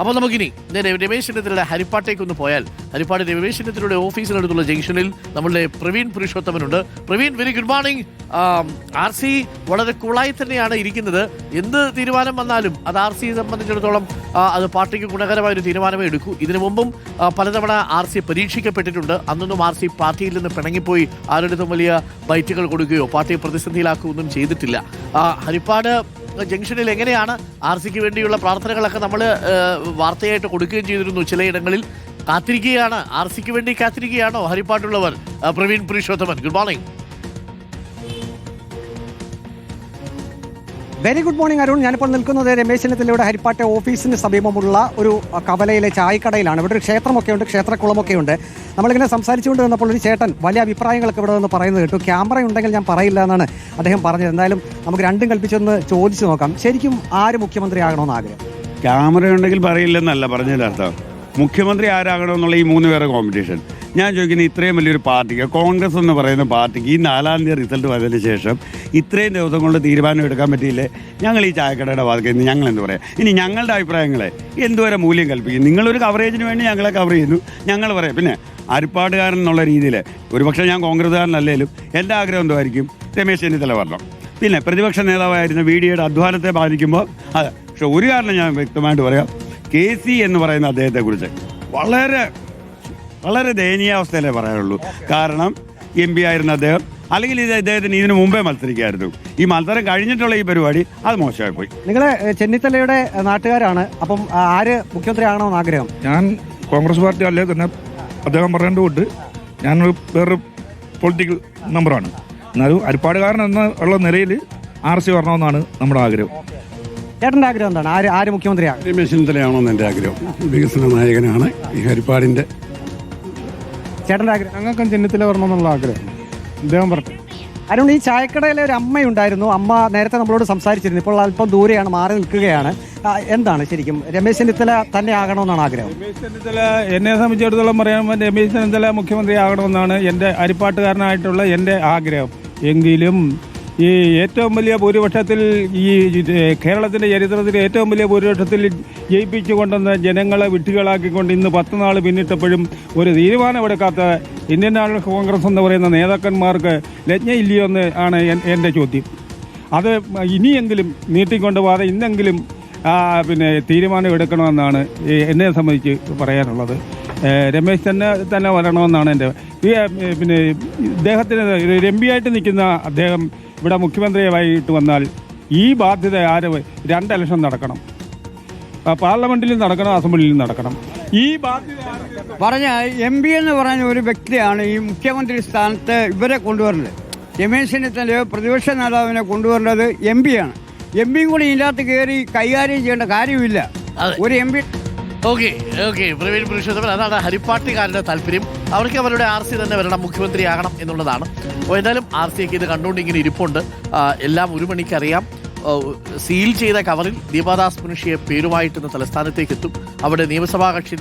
അപ്പോൾ നമുക്കിനി നേരെ രമേശ് ചെന്നിത്തലയുടെ ഹരിപ്പാട്ടേക്കൊന്ന് പോയാൽ ഹരിപ്പാട് രമേശ് ചെന്നിത്തലയുടെ ഓഫീസിനടുത്തുള്ള ജംഗ്ഷനിൽ നമ്മളുടെ പ്രവീൺ പുരുഷോത്തമനുണ്ട്. Praveen, very good morning. RC വളരെ കൂളായി തന്നെയാണ് ഇരിക്കുന്നത്. എന്ത് തീരുമാനം വന്നാലും അത് RC സംബന്ധിച്ചിടത്തോളം അത് പാർട്ടിക്ക് ഗുണകരമായ ഒരു തീരുമാനമേ എടുക്കൂ. ഇതിനു മുമ്പും പലതവണ RC പരീക്ഷിക്കപ്പെട്ടിട്ടുണ്ട്. അന്നൊന്നും RC പാർട്ടിയിൽ നിന്ന് പിണങ്ങിപ്പോയി ആരുടെതും വലിയ ബൈറ്റുകൾ കൊടുക്കുകയോ പാർട്ടിയെ പ്രതിസന്ധിയിലാക്കുകയൊന്നും ചെയ്തിട്ടില്ല. ഹരിപ്പാട് ജംഗ്ഷനിൽ എങ്ങനെയാണ് RCക്ക് വേണ്ടിയുള്ള പ്രാർത്ഥനകളൊക്കെ നമ്മൾ വാർത്തയായിട്ട് കൊടുക്കുകയും ചെയ്തിരുന്നു. ചിലയിടങ്ങളിൽ കാത്തിരിക്കുകയാണ്, RCക്ക് വേണ്ടി കാത്തിരിക്കുകയാണോ ഹരിപ്പാട്ടുള്ളവർ? Praveen Purushothaman, good morning. Very good morning Arun. ഞാനിപ്പോൾ നിൽക്കുന്നത് രമേശ് ചെന്നിത്തലയുടെ ഹരിപ്പാട്ടെ ഓഫീസിന് സമീപമുള്ള ഒരു കവലയിലെ ചായക്കടയിലാണ്. ഇവിടെ ഒരു ക്ഷേത്രമൊക്കെ ഉണ്ട്, ക്ഷേത്രക്കുളമൊക്കെ ഉണ്ട്. നമ്മളിങ്ങനെ സംസാരിച്ചുകൊണ്ട് വന്നപ്പോൾ ഒരു ചേട്ടൻ വലിയ അഭിപ്രായങ്ങളൊക്കെ ഇവിടെ നിന്ന് പറയുന്നത് കേട്ടു. ക്യാമറ ഉണ്ടെങ്കിൽ ഞാൻ പറയില്ല എന്നാണ് അദ്ദേഹം പറഞ്ഞത്. എന്തായാലും നമുക്ക് രണ്ടും കൽപ്പിച്ചൊന്ന് ചോദിച്ചു നോക്കാം. ശരിക്കും ആര് മുഖ്യമന്ത്രി ആകണമെന്ന് ആഗ്രഹം? ക്യാമറ ഉണ്ടെങ്കിൽ പറയില്ലെന്നല്ല പറഞ്ഞതിൻ്റെ അർത്ഥം. മുഖ്യമന്ത്രി ആരാകണമെന്നുള്ള ഈ 3 പേരുടെ കോമ്പറ്റീഷൻ. ഞാൻ ചോദിക്കുന്നത്, ഇത്രയും വലിയൊരു പാർട്ടിക്ക്, കോൺഗ്രസ് എന്ന് പറയുന്ന പാർട്ടിക്ക് ഈ 4-ാം തീയതി റിസൾട്ട് വന്നതിന് ശേഷം ഇത്രയും ദിവസം കൊണ്ട് തീരുമാനം എടുക്കാൻ പറ്റിയില്ലേ? ഞങ്ങൾ ഈ ചായക്കടയുടെ വാതിൽ ഞങ്ങൾ എന്ത് പറയാം? ഇനി ഞങ്ങളുടെ അഭിപ്രായങ്ങളെ എന്തുവരെ മൂല്യം കൽപ്പിക്കും? നിങ്ങളൊരു കവറേജിന് വേണ്ടി ഞങ്ങളെ കവർ ചെയ്യുന്നു, ഞങ്ങൾ പറയാം. പിന്നെ ഹരിപ്പാടുകാരൻ എന്നുള്ള രീതിയിൽ ഒരുപക്ഷെ ഞാൻ കോൺഗ്രസ്സുകാരനല്ലേലും എൻ്റെ ആഗ്രഹം എന്തായിരിക്കും? രമേശ് ചെന്നിത്തല വരണം. പിന്നെ പ്രതിപക്ഷ നേതാവായിരുന്ന VDയുടെ അധ്വാനത്തെ ബാധിക്കുമ്പോൾ അതെ. പക്ഷെ ഒരു കാരണം ഞാൻ വ്യക്തമായിട്ട് പറയാം, KC എന്ന് പറയുന്ന അദ്ദേഹത്തെക്കുറിച്ച് വളരെ വളരെ ദയനീയാവസ്ഥയിലേ പറയാനുള്ളൂ. കാരണം MP ആയിരുന്ന അദ്ദേഹം, അല്ലെങ്കിൽ ഇദ്ദേഹത്തിന് ഇതിനു മുമ്പേ മത്സരിക്കായിരുന്നു. ഈ മത്സരം കഴിഞ്ഞിട്ടുള്ള ഈ പരിപാടി അത് മോശമായി പോയി. നിങ്ങൾ ചെന്നിത്തലയുടെ നാട്ടുകാരാണ്, അപ്പം ആര് മുഖ്യമന്ത്രി ആകണമെന്ന് ആഗ്രഹം? ഞാൻ കോൺഗ്രസ് പാർട്ടി അല്ലേ തന്നെ അദ്ദേഹം പറയേണ്ടതുകൊണ്ട് ഞാനൊരു വേറൊരു പൊളിറ്റിക്കൽ മെമ്പറാണ്. എന്നാലും ഹരിപ്പാടുകാരൻ എന്നുള്ള നിലയിൽ RC വരണമെന്നാണ് നമ്മുടെ ആഗ്രഹം. ചേട്ടൻ്റെ ആഗ്രഹം എന്താണ്? ആര് മുഖ്യമന്ത്രിയാകും? രമേശ് ചെന്നിത്തലയാണെന്ന് എൻ്റെ ആഗ്രഹം. വികസന നായകനാണ് ഈ ഹരിപ്പാടിൻ്റെ. ചേട്ടൻ്റെ ആഗ്രഹം? ഞങ്ങൾക്കും ചെന്നിത്തല വരണമെന്നുള്ള ആഗ്രഹം. അദ്ദേഹം പറഞ്ഞു. അരുൺ, ഈ ചായക്കടയിലെ ഒരു അമ്മയുണ്ടായിരുന്നു. അമ്മ നേരത്തെ നമ്മളോട് സംസാരിച്ചിരുന്നു. ഇപ്പോൾ അല്പം ദൂരെയാണ്, മാറി നിൽക്കുകയാണ്. എന്താണ് ശരിക്കും രമേശ് ചെന്നിത്തല തന്നെ ആകണമെന്നാണ് ആഗ്രഹം? രമേശ് ചെന്നിത്തല, എന്നെ സംബന്ധിച്ചിടത്തോളം പറയാൻ, രമേശ് ചെന്നിത്തല മുഖ്യമന്ത്രി ആകണമെന്നാണ് എൻ്റെ ഹരിപ്പാട്ടുകാരനായിട്ടുള്ള എൻ്റെ ആഗ്രഹം. എങ്കിലും ഈ ഏറ്റവും വലിയ ഭൂരിപക്ഷത്തിൽ, ഈ കേരളത്തിൻ്റെ ചരിത്രത്തിൽ ഏറ്റവും വലിയ ഭൂരിപക്ഷത്തിൽ ജയിപ്പിച്ചുകൊണ്ടെന്ന് ജനങ്ങളെ വിട്ടുകളാക്കിക്കൊണ്ട് ഇന്ന് 10 നാൾ പിന്നിട്ടപ്പോഴും ഒരു തീരുമാനമെടുക്കാത്ത ഇന്ത്യൻ നാഷണൽ കോൺഗ്രസ് എന്ന് പറയുന്ന നേതാക്കന്മാർക്ക് ലജ്ഞയില്ലയോ എന്ന് ആണ് എൻ്റെ ചോദ്യം. അത് ഇനിയെങ്കിലും നീട്ടിക്കൊണ്ട് പോകാതെ ഇന്നെങ്കിലും തീരുമാനം എടുക്കണമെന്നാണ് എന്നെ സംബന്ധിച്ച് പറയാനുള്ളത്. രമേശ് തന്നെ വരണമെന്നാണ് എൻ്റെ. ഇദ്ദേഹത്തിന് ഒരു MP ആയിട്ട് നിൽക്കുന്ന അദ്ദേഹം ഇവിടെ മുഖ്യമന്ത്രിയായിട്ട് വന്നാൽ ഈ ബാധ്യത 2 ഇലക്ഷൻ നടക്കണം. പാർലമെന്റിലും നടക്കണം, അസംബ്ലിയിലും നടക്കണം. ഈ ബാധ്യത പറഞ്ഞ MP എന്ന് പറഞ്ഞ ഒരു വ്യക്തിയാണ് ഈ മുഖ്യമന്ത്രി സ്ഥാനത്ത് ഇവരെ കൊണ്ടുവരുന്നത്. രമേശ് ചെന്നിത്തല പ്രതിപക്ഷ നേതാവിനെ കൊണ്ടുവരേണ്ടത് MP ആണ്. MP കൂടി ഇതിനകത്ത് കയറി കൈകാര്യം ചെയ്യേണ്ട കാര്യമില്ല. ഒരു MP. ഓക്കെ, പ്രവീൺ പുരുഷോത്തമൻ, അതാണ് ഹരിപ്പാട്ടുകാരുടെ താല്പര്യം. അവർക്ക് അവരുടെ RC തന്നെ വരണം, മുഖ്യമന്ത്രിയാകണം എന്നുള്ളതാണ്. അപ്പോൾ എന്തായാലും RCക്ക് ഇത് കണ്ടുകൊണ്ട് ഇങ്ങനെ ഇരിപ്പുണ്ട്. എല്ലാം 1 മണിക്ക് അറിയാം. സീൽ ചെയ്ത കവറിൽ ദീപാദാസ് മുൻഷിയെ പേരുമായിട്ട് ഇന്ന് തലസ്ഥാനത്തേക്ക് എത്തും. അവിടെ നിയമസഭാ കക്ഷി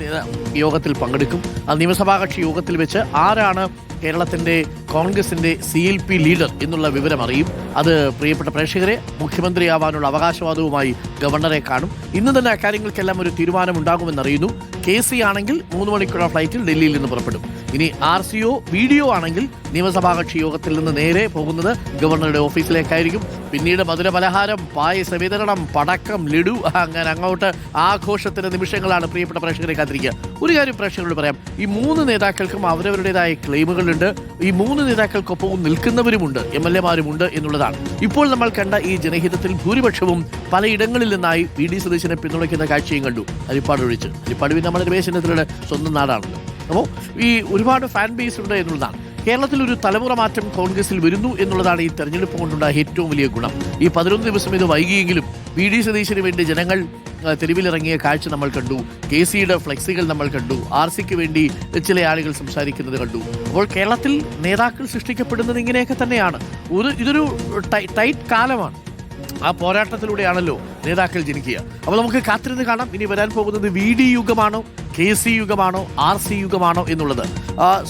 യോഗത്തിൽ പങ്കെടുക്കും. ആ നിയമസഭാ കക്ഷി യോഗത്തിൽ വെച്ച് ആരാണ് കേരളത്തിൻ്റെ കോൺഗ്രസിൻ്റെ CLP ലീഡർ എന്നുള്ള വിവരം അറിയും. അത് പ്രിയപ്പെട്ട പ്രേക്ഷകരെ, മുഖ്യമന്ത്രിയാവാനുള്ള അവകാശവാദവുമായി ഗവർണറെ കാണും. ഇന്ന് തന്നെ അക്കാര്യങ്ങൾക്കെല്ലാം ഒരു തീരുമാനമുണ്ടാകുമെന്നറിയുന്നു. KC ആണെങ്കിൽ 3 മണിക്കൂർ ഫ്ലൈറ്റിൽ ഡൽഹിയിൽ നിന്ന് പുറപ്പെടും. ഇനി RCO VDO ആണെങ്കിൽ നിയമസഭാ കക്ഷി യോഗത്തിൽ നിന്ന് നേരെ പോകുന്നത് ഗവർണറുടെ ഓഫീസിലേക്കായിരിക്കും. പിന്നീട് മധുര പലഹാരം, പായസ വിതരണം, പടക്കം, ലഡു, അങ്ങനെ അങ്ങോട്ട് ആഘോഷത്തിന്റെ നിമിഷങ്ങളാണ് പ്രിയപ്പെട്ട പ്രേക്ഷകരെ കാത്തിരിക്കുക. ഒരു കാര്യം പ്രേക്ഷകരോട് പറയാം, ഈ 3 നേതാക്കൾക്കും അവരവരുടേതായ ക്ലെയിമുകളുണ്ട്. ഈ 3 നേതാക്കൾക്കൊപ്പവും നിൽക്കുന്നവരുമുണ്ട്, MLA-മാരുമുണ്ട് എന്നുള്ളതാണ്. ഇപ്പോൾ നമ്മൾ കണ്ട ഈ ജനഹിതത്തിൽ ഭൂരിപക്ഷവും പലയിടങ്ങളിൽ നിന്നായി VD സതീശനെ പിന്തുണയ്ക്കുന്ന കാഴ്ചയും കണ്ടു, ഹരിപ്പാട് ഒഴിച്ച്. ഹരിപ്പാട് പിന്നെ നമ്മുടെ രമേശ് ചെന്നിത്തലയുടെ സ്വന്തം നാടാണല്ലോ. അപ്പോൾ ഈ ഒരുപാട് ഫാൻ ബേസ് ഉണ്ട് എന്നുള്ളതാണ്. കേരളത്തിൽ ഒരു തലമുറ മാറ്റം കോൺഗ്രസിൽ വരുന്നു എന്നുള്ളതാണ് ഈ തെരഞ്ഞെടുപ്പ് കൊണ്ടുണ്ടായ ഏറ്റവും വലിയ ഗുണം. ഈ 11 ദിവസം ഇത് വൈകിയെങ്കിലും VD സതീശന് വേണ്ടി ജനങ്ങൾ തെരുവിലിറങ്ങിയ കാഴ്ച നമ്മൾ കണ്ടു. KCയുടെ ഫ്ലെക്സികൾ നമ്മൾ കണ്ടു. RCക്ക് വേണ്ടി ചില ആളുകൾ സംസാരിക്കുന്നത് കണ്ടു. അപ്പോൾ കേരളത്തിൽ നേതാക്കൾ സൃഷ്ടിക്കപ്പെടുന്നത് ഇങ്ങനെയൊക്കെ തന്നെയാണ്. ഇതൊരു ടൈറ്റ് കാലമാണ്. ആ പോരാട്ടത്തിലൂടെയാണല്ലോ നേതാക്കൾ ജനിക്കുക. അപ്പോൾ നമുക്ക് കാത്തിരുന്ന് കാണാം ഇനി വരാൻ പോകുന്നത് VD യുഗമാണോ, KC യുഗമാണോ, RC യുഗമാണോ എന്നുള്ളത്.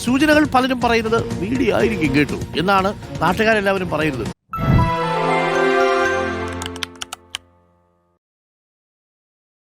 സൂചനകൾ പലരും പറയുന്നത് VD ആയിരിക്കും കേട്ടു എന്നാണ് നാട്ടുകാരെല്ലാവരും പറയുന്നത്.